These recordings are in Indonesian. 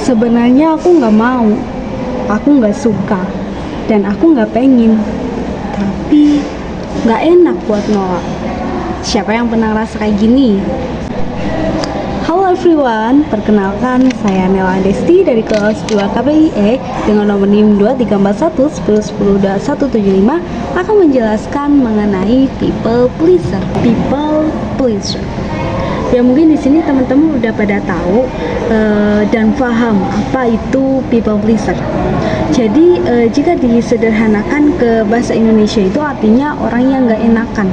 Sebenarnya aku nggak mau, aku nggak suka, dan aku nggak pengen. Tapi nggak enak buat nolak. Siapa yang pernah rasa kayak gini? Halo everyone, perkenalkan saya Nela Desti dari kelas 2 KPIE dengan nomor NIM 2341 akan menjelaskan mengenai people pleaser. People pleaser. Ya mungkin di sini teman-teman udah pada tahu dan paham apa itu people pleaser. Jadi jika disederhanakan ke bahasa Indonesia itu artinya orang yang nggak enakan.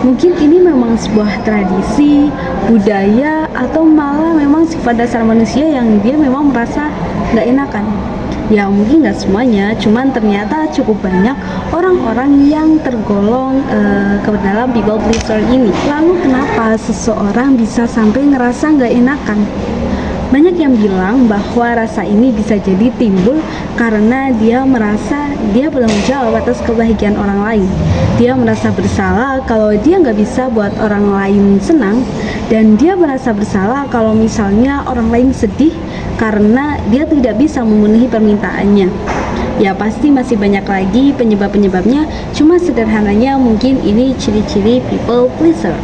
Mungkin ini memang sebuah tradisi, budaya, atau malah memang sifat dasar manusia yang dia memang merasa nggak enakan. Ya mungkin nggak semuanya, cuman ternyata cukup banyak orang-orang yang tergolong ke dalam people pleaser ini. Lalu kenapa seseorang bisa sampai ngerasa nggak enakan? Banyak yang bilang bahwa rasa ini bisa jadi timbul karena dia merasa dia bertanggung jawab atas kebahagiaan orang lain. Dia merasa bersalah kalau dia nggak bisa buat orang lain senang, dan dia merasa bersalah kalau misalnya orang lain sedih karena dia tidak bisa memenuhi permintaannya. Ya pasti masih banyak lagi penyebab-penyebabnya, cuma sederhananya mungkin ini ciri-ciri people pleaser.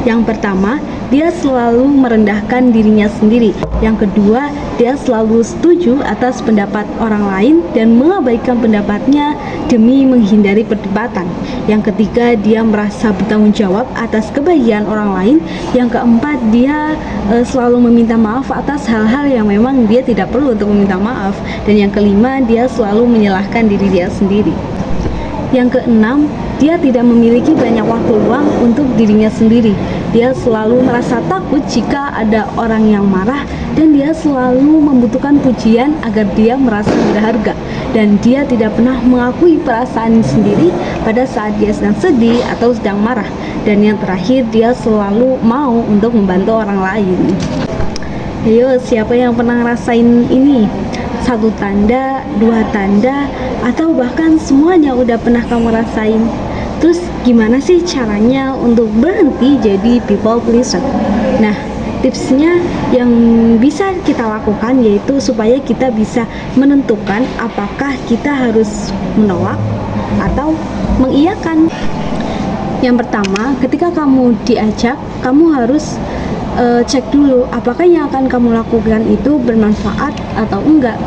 Yang pertama, dia selalu merendahkan dirinya sendiri. Yang kedua, dia selalu setuju atas pendapat orang lain dan mengabaikan pendapatnya demi menghindari perdebatan. Yang ketiga, dia merasa bertanggung jawab atas kebahagiaan orang lain. Yang keempat, dia selalu meminta maaf atas hal-hal yang memang dia tidak perlu untuk meminta maaf. Dan yang kelima, dia selalu menyalahkan diri dia sendiri. Yang keenam, dia tidak memiliki banyak waktu luang untuk dirinya sendiri. Dia selalu merasa takut jika ada orang yang marah, dan dia selalu membutuhkan pujian agar dia merasa berharga. Dan dia tidak pernah mengakui perasaan sendiri pada saat dia sedang sedih atau sedang marah. Dan yang terakhir, dia selalu mau untuk membantu orang lain. Ayo, siapa yang pernah ngerasain ini? 1 tanda, 2 tanda, atau bahkan semuanya udah pernah kamu rasain. Terus gimana sih caranya untuk berhenti jadi people pleaser? Nah, tipsnya yang bisa kita lakukan yaitu supaya kita bisa menentukan apakah kita harus menolak atau mengiyakan. Yang pertama, ketika kamu diajak, kamu harus cek dulu apakah yang akan kamu lakukan itu bermanfaat atau enggak.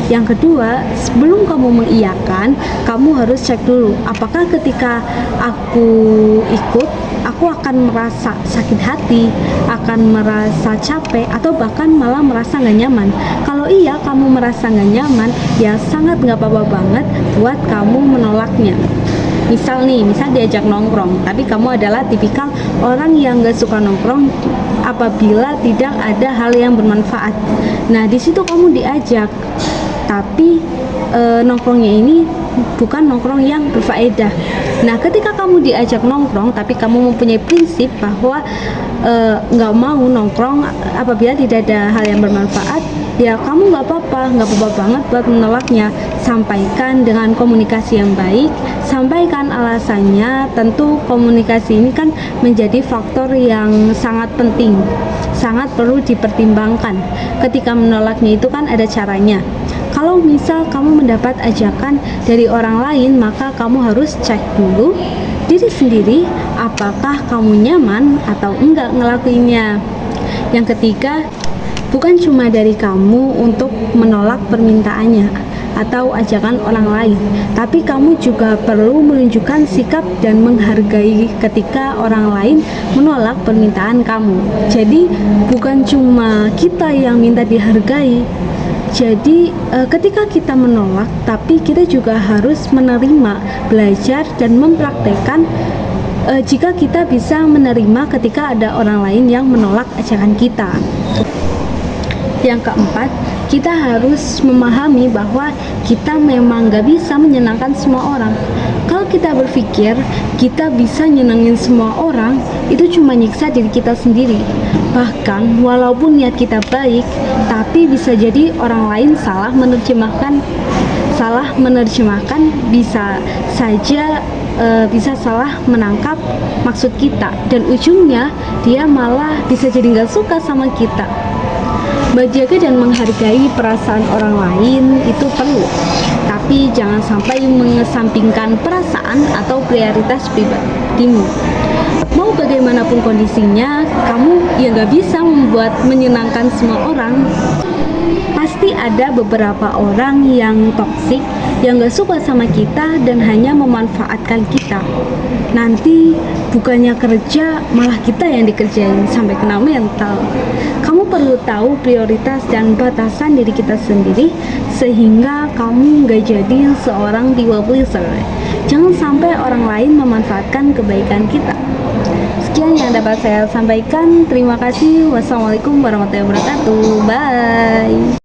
Yang kedua, sebelum kamu mengiyakan, kamu harus cek dulu apakah ketika aku ikut, aku akan merasa sakit hati, akan merasa capek, atau bahkan malah merasa nggak nyaman. Kalau iya, kamu merasa nggak nyaman, ya sangat nggak apa-apa banget buat kamu menolaknya. Misal diajak nongkrong, tapi kamu adalah tipikal orang yang nggak suka nongkrong apabila tidak ada hal yang bermanfaat. Nah, di situ kamu diajak, tapi nongkrongnya ini bukan nongkrong yang berfaedah. Nah, ketika kamu diajak nongkrong, tapi kamu mempunyai prinsip bahwa nggak mau nongkrong apabila tidak ada hal yang bermanfaat, ya kamu nggak apa-apa banget buat menolaknya. Sampaikan dengan komunikasi yang baik, sampaikan alasannya. Tentu komunikasi ini kan menjadi faktor yang sangat penting, sangat perlu dipertimbangkan. Ketika menolaknya itu kan ada caranya. Kalau misal kamu mendapat ajakan dari orang lain, maka kamu harus cek dulu diri sendiri apakah kamu nyaman atau enggak ngelakuinnya. Yang ketiga, bukan cuma dari kamu untuk menolak permintaannya atau ajakan orang lain, tapi kamu juga perlu menunjukkan sikap dan menghargai ketika orang lain menolak permintaan kamu. Jadi bukan cuma kita yang minta dihargai. Jadi ketika kita menolak, tapi kita juga harus menerima, belajar, dan mempraktekkan jika kita bisa menerima ketika ada orang lain yang menolak ajakan kita. Yang keempat, kita harus memahami bahwa kita memang gak bisa menyenangkan semua orang. Kalau kita berpikir kita bisa nyenengin semua orang, itu cuma nyiksa diri kita sendiri. Bahkan walaupun niat kita baik, tapi bisa jadi orang lain salah menerjemahkan, bisa saja bisa salah menangkap maksud kita, dan ujungnya dia malah bisa jadi gak suka sama kita. Menjaga dan menghargai perasaan orang lain itu perlu, tapi jangan sampai mengesampingkan perasaan atau prioritas pribadimu. Mau bagaimanapun kondisinya, kamu ya nggak bisa membuat menyenangkan semua orang. Pasti ada beberapa orang yang toksik, yang gak suka sama kita dan hanya memanfaatkan kita. Nanti bukannya kerja, malah kita yang dikerjain sampai kena mental. Kamu perlu tahu prioritas dan batasan diri kita sendiri, sehingga kamu gak jadi seorang people pleaser. Jangan sampai orang lain memanfaatkan kebaikan kita. Sekian yang dapat saya sampaikan. Terima kasih. Wassalamualaikum warahmatullahi wabarakatuh. Bye.